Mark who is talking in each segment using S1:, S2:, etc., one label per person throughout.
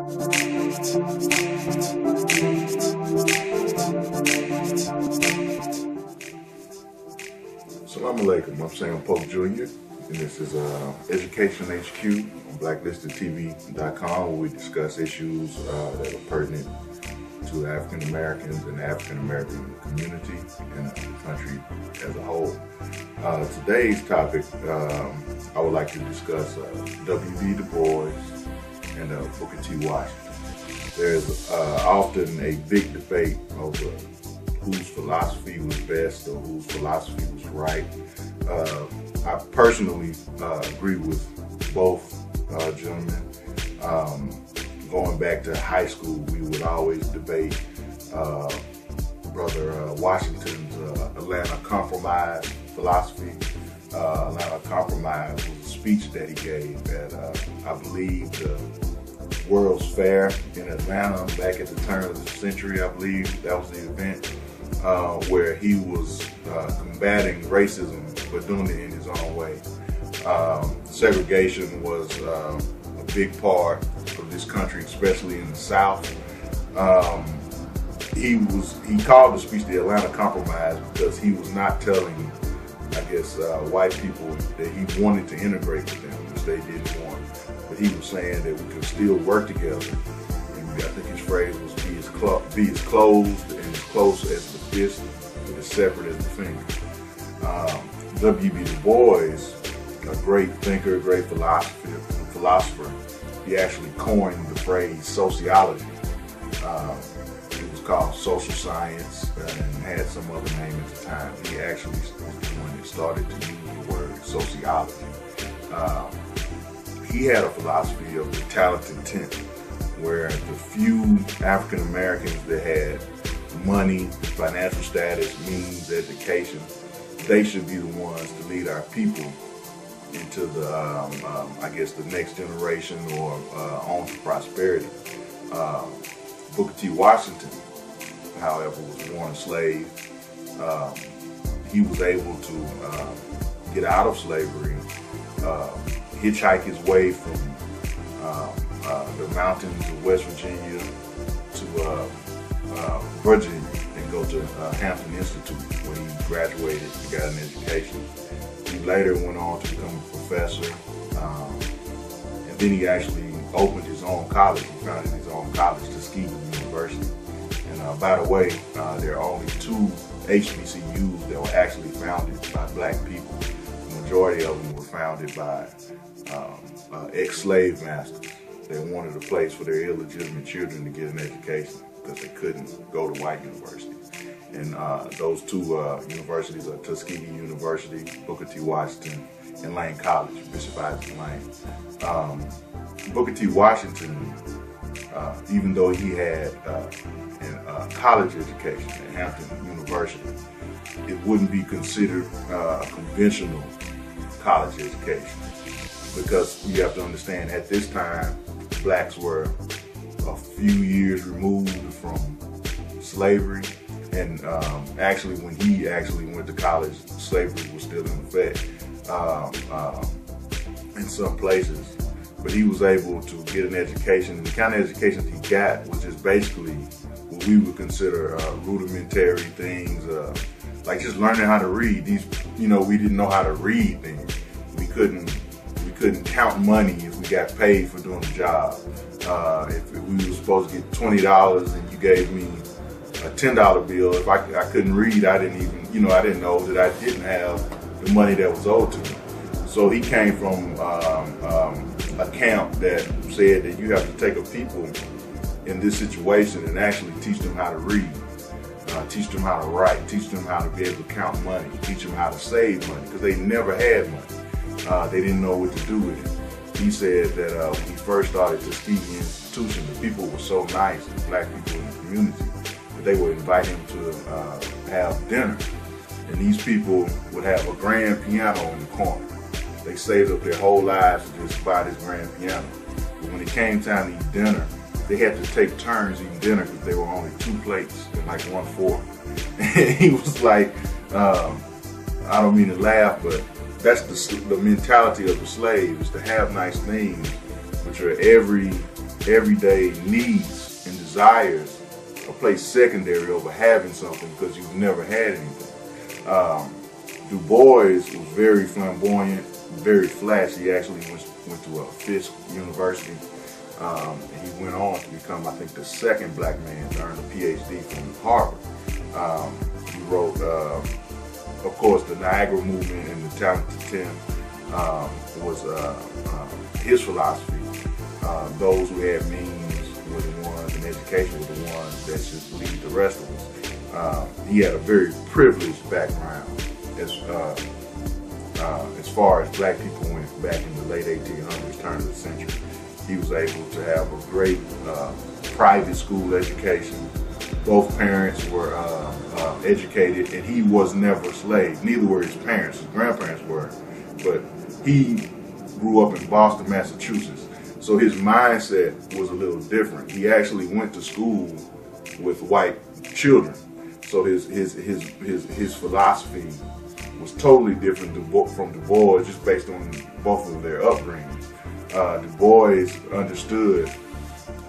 S1: Assalamu alaikum. I'm Sam Pope Jr. and this is Education HQ on BlackListedTV.com, where we discuss issues that are pertinent to African Americans and the African American community and the country as a whole. Today's topic, I would like to discuss W.B. Du Bois and Booker T. Washington. There's often a big debate over whose philosophy was best or whose philosophy was right. I personally agree with both gentlemen. Going back to high school, we would always debate Brother Washington's Atlanta Compromise philosophy. Atlanta Compromise was a speech that he gave at, I believe, the World's Fair in Atlanta back at the turn of the century. I believe that was the event where he was combating racism, but doing it in his own way. Segregation was a big part of this country, especially in the South. He called the speech the Atlanta Compromise because he was not telling, I guess, white people that he wanted to integrate with them, which they didn't want. But he was saying that we could still work together. And I think his phrase was be as closed and as close as the fist, but as separate as the finger. W.B. Du Bois, a great thinker, a great philosopher, he actually coined the phrase sociology. It was called social science and had some other name at the time. He actually was the one that started to use the word sociology. He had a philosophy of the talented tenth, where the few African Americans that had money, financial status, means, education, they should be the ones to lead our people into the, I guess, the next generation or on to prosperity. Booker T. Washington, however, was born a slave. He was able to get out of slavery, hitchhike his way from the mountains of West Virginia to Virginia and go to Hampton Institute, where he graduated and got an education. He later went on to become a professor, and then he actually opened his own college. He founded his own college, Tuskegee University. And by the way, there are only 2 HBCUs that were actually founded by black people. The majority of them were founded by ex-slave masters. They wanted a place for their illegitimate children to get an education because they couldn't go to white universities. And those 2 universities are Tuskegee University, Booker T. Washington, and Lane College, Bishop Isaac Lane. Booker T. Washington, even though he had a college education at Hampton University, it wouldn't be considered a conventional college education, because you have to understand, at this time, blacks were a few years removed from slavery, and actually when he actually went to college, slavery was still in effect in some places. But he was able to get an education, and the kind of education he got was just basically what we would consider rudimentary things, like just learning how to read. We didn't know how to read things. We couldn't count money if we got paid for doing the job. If we were supposed to get $20 and you gave me a $10 bill, if I couldn't read, I didn't know that I didn't have the money that was owed to me. So he came from a camp that said that you have to take a people in this situation and actually teach them how to read, teach them how to write, teach them how to be able to count money, teach them how to save money, because they never had money. They didn't know what to do with it. He said that when he first started Tuskegee Institution, the people were so nice, the black people in the community, that they would invite him to have dinner. And these people would have a grand piano in the corner. They saved up their whole lives to just buy this grand piano. But when it came time to eat dinner, they had to take turns eating dinner because there were only 2 plates and like 1 fork. And he was like, I don't mean to laugh, but that's the mentality of the slave, is to have nice things, which are every everyday needs and desires are placed secondary over having something because you've never had anything. Du Bois was very flamboyant, very flashy. He actually went to Fisk University. And he went on to become, I think, the second black man to earn a PhD from Harvard. He wrote, of course, the Niagara Movement and the Talented Ten was his philosophy. Those who had means were the ones, and education were the ones that should lead the rest of us. He had a very privileged background as far as black people went back in the late 1800s, turn of the century. He was able to have a great private school education. Both parents were educated, and he was never a slave. Neither were his parents. His grandparents were, but he grew up in Boston, Massachusetts. So his mindset was a little different. He actually went to school with white children. So his philosophy was totally different from Du Bois, just based on both of their upbringings. Du Bois understood,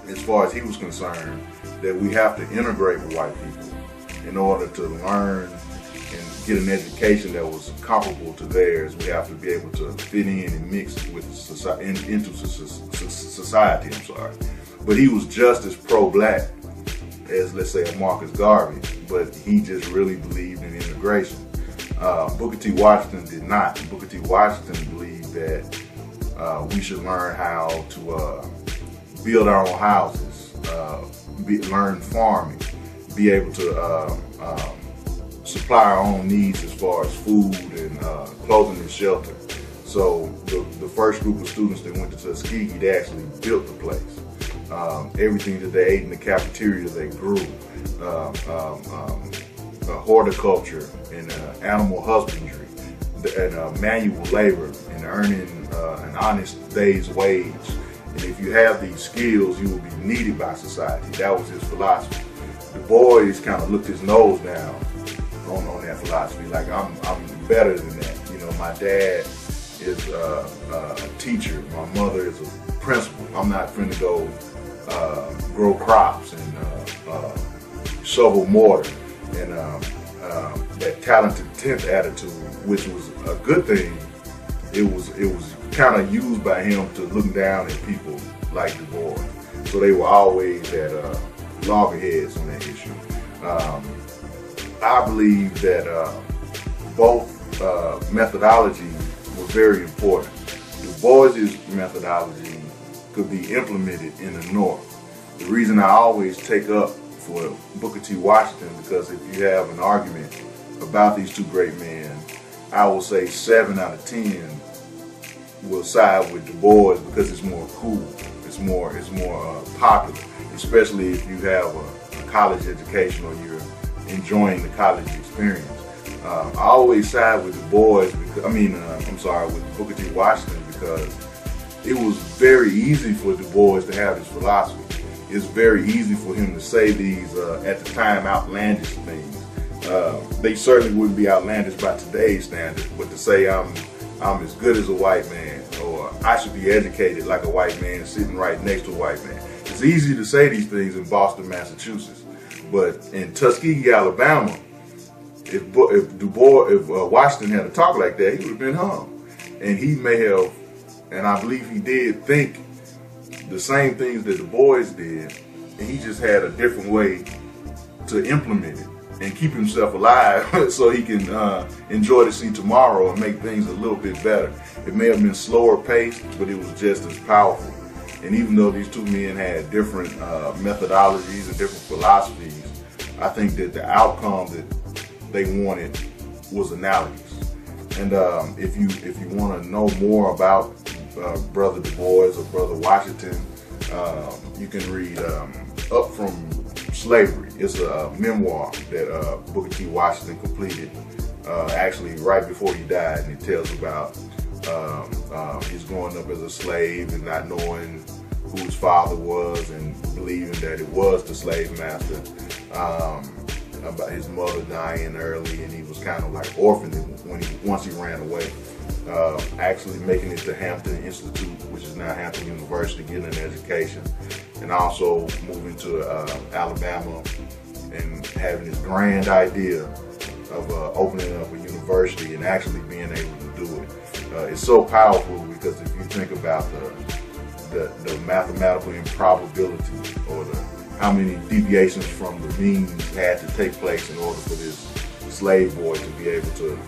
S1: as far as he was concerned, that we have to integrate with white people in order to learn and get an education that was comparable to theirs. We have to be able to fit in and mix with society, into society. But he was just as pro-black as, let's say, a Marcus Garvey, but he just really believed in integration. Booker T. Washington did not. Booker T. Washington believed that we should learn how to build our own houses, learn farming, be able to supply our own needs as far as food and clothing and shelter. So the first group of students that went to Tuskegee, they actually built the place. Everything that they ate in the cafeteria, they grew. Horticulture and animal husbandry and manual labor and earning an honest day's wage. And if you have these skills, you will be needed by society. That was his philosophy. Du Bois kind of looked his nose down on that philosophy, like I'm better than that. You know, my dad is a teacher, my mother is a principal. I'm not finna go grow crops and shovel mortar. And that talented tenth attitude, which was a good thing, it was kind of used by him to look down at people like Du Bois. So they were always at loggerheads on that issue. I believe that both methodologies were very important. Du Bois's methodology could be implemented in the North. The reason I always take up for Booker T. Washington, because if you have an argument about these two great men, I will say 7 out of 10 will side with Du Bois because it's more cool, it's more popular, especially if you have a college education or you're enjoying the college experience. I always side with Du Bois, with Booker T. Washington, because it was very easy for Du Bois to have his philosophy. It's very easy for him to say these, at the time, outlandish things. They certainly wouldn't be outlandish by today's standards, but to say I'm as good as a white man, or I should be educated like a white man sitting right next to a white man. It's easy to say these things in Boston, Massachusetts, but in Tuskegee, Alabama, if Washington had a talk like that, he would have been hung. And he may have, and I believe he did, think the same things that Du Bois did, and he just had a different way to implement it and keep himself alive so he can enjoy to see tomorrow and make things a little bit better. It may have been slower paced, but it was just as powerful. And even though these two men had different methodologies and different philosophies, I think that the outcome that they wanted was analogous. And if you want to know more about Brother Du Bois or Brother Washington, you can read Up From Slavery. It's a memoir that Booker T. Washington completed actually right before he died, and it tells about his growing up as a slave and not knowing who his father was and believing that it was the slave master, about his mother dying early, and he was kind of like orphaned once he ran away. Actually making it to Hampton Institute, which is now Hampton University, getting an education, and also moving to Alabama and having this grand idea of opening up a university and actually being able to do it. It's so powerful because if you think about the mathematical improbability, or how many deviations from the means had to take place in order for this slave boy to be able to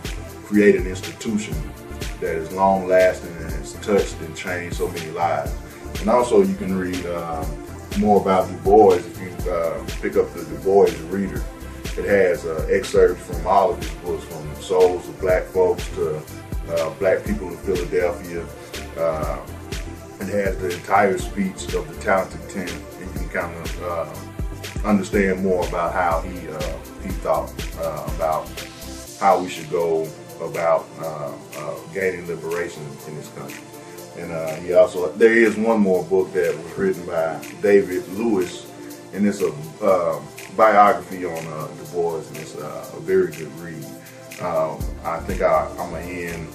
S1: create an institution that is long lasting and has touched and changed so many lives. And also you can read more about Du Bois if you pick up the Du Bois Reader. It has excerpts from all of his books, from Souls of Black Folks to Black People in Philadelphia. It has the entire speech of the Talented 10, and you can kind of understand more about how he thought about how we should go about gaining liberation in this country. And he also, there is one more book that was written by David Lewis, and it's a biography on Du Bois, and it's a very good read. I think I'm gonna end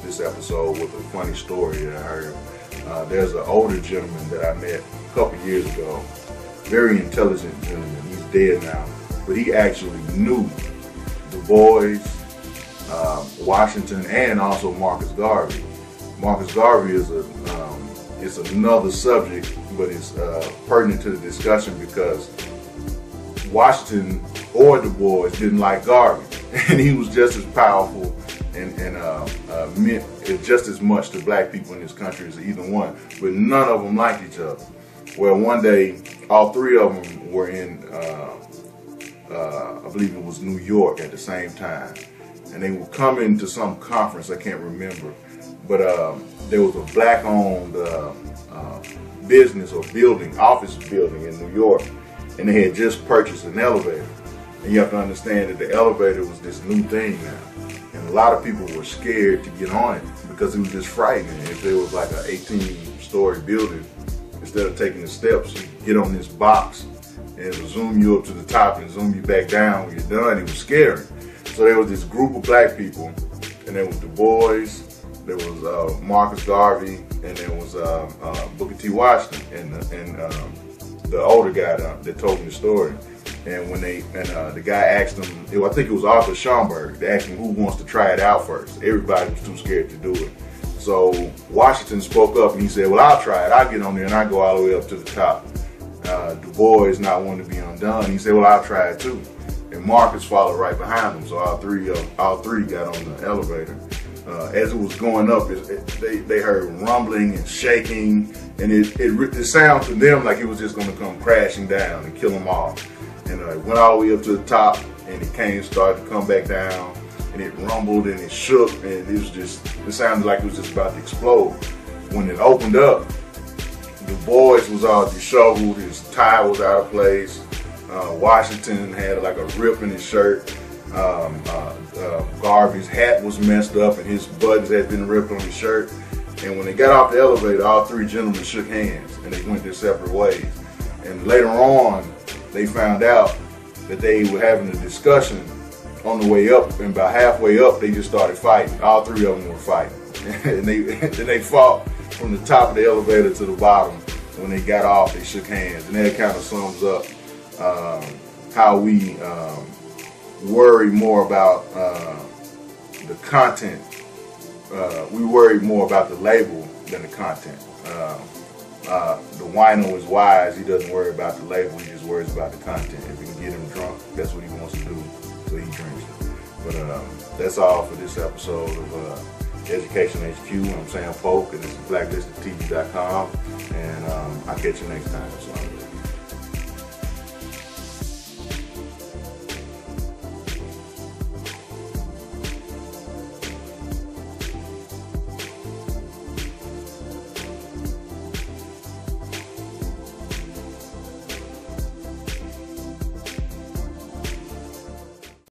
S1: this episode with a funny story that I heard. There's an older gentleman that I met a couple years ago, very intelligent gentleman. He's dead now, but he actually knew Du Bois, Washington, and also Marcus Garvey. Marcus Garvey is it's another subject, but it's pertinent to the discussion because Washington or Du Bois didn't like Garvey, and he was just as powerful and meant just as much to black people in this country as either one, but none of them liked each other. Well, one day, all three of them were in, I believe it was New York at the same time, and they were coming to some conference, I can't remember, but there was a black-owned business or building, office building in New York, and they had just purchased an elevator. And you have to understand that the elevator was this new thing now. And a lot of people were scared to get on it because it was just frightening. If there was like an 18-story building, instead of taking the steps, you get on this box and it will zoom you up to the top and zoom you back down when you're done. It was scary. So there was this group of black people, and there was Du Bois, there was Marcus Garvey, and there was Booker T. Washington, and the older guy that told me the story. And when the guy asked him, I think it was Arthur Schomburg, they asked him who wants to try it out first. Everybody was too scared to do it. So Washington spoke up and he said, well, I'll try it. I'll get on there and I'll go all the way up to the top. Du Bois is not one to be undone. He said, well, I'll try it too. And Marcus followed right behind him. So all three got on the elevator. As it was going up, they heard rumbling and shaking, and it sounded to them like it was just going to come crashing down and kill them all. And it went all the way up to the top, and it started to come back down, and it rumbled and it shook, and it sounded like it was just about to explode. When it opened up, Du Bois was all disheveled, his tie was out of place. Washington had like a rip in his shirt. Garvey's hat was messed up and his buttons had been ripped on his shirt. And when they got off the elevator, all three gentlemen shook hands and they went their separate ways. And later on, they found out that they were having a discussion on the way up, and about halfway up, they just started fighting. All three of them were fighting. And they fought from the top of the elevator to the bottom. When they got off, they shook hands. And that kind of sums up how we worry more about the content. We worry more about the label than the content. The wino is wise. He doesn't worry about the label. He just worries about the content. If it can get him drunk, that's what he wants to do, so he drinks it. But that's all for this episode of Education HQ. I'm Sam Polk, and this is blacklistedtv.com. And I'll catch you next time. So.